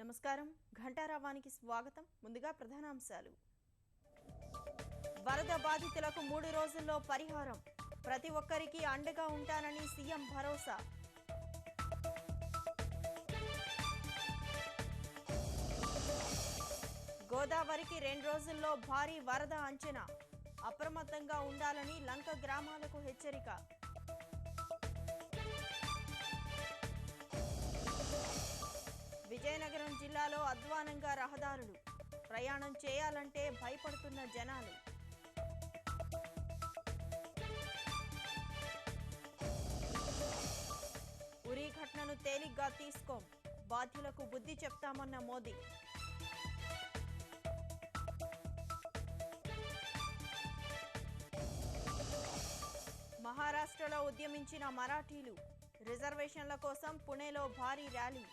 నమస్కారం ఘంటారావానికి స్వాగతం. ముందుగా ప్రధానాంశాలు. వరద బాధితులకు 3 రోజుల్లో పరిహారం, ప్రతి ఒక్కరికి అండగా ఉంటానని సీఎం భరోసా. గోదావరికి 2 రోజుల్లో భారీ వరద అంచనా, అప్రమత్తంగా ఉండాలని లంక గ్రామాలకు హెచ్చరిక. విజయనగరం జిల్లాలో అధ్వానంగా రహదారులు, ప్రయాణం చేయాలంటే భయపడుతున్న జనాలు. ఉరీ ఘటనను తేలిగ్గా తీసుకోం, బాధ్యులకు బుద్ధి చెప్తామన్న మోదీ. మహారాష్ట్రలో ఉద్యమించిన మరాఠీలు, రిజర్వేషన్ల కోసం పుణేలో భారీ ర్యాలీ.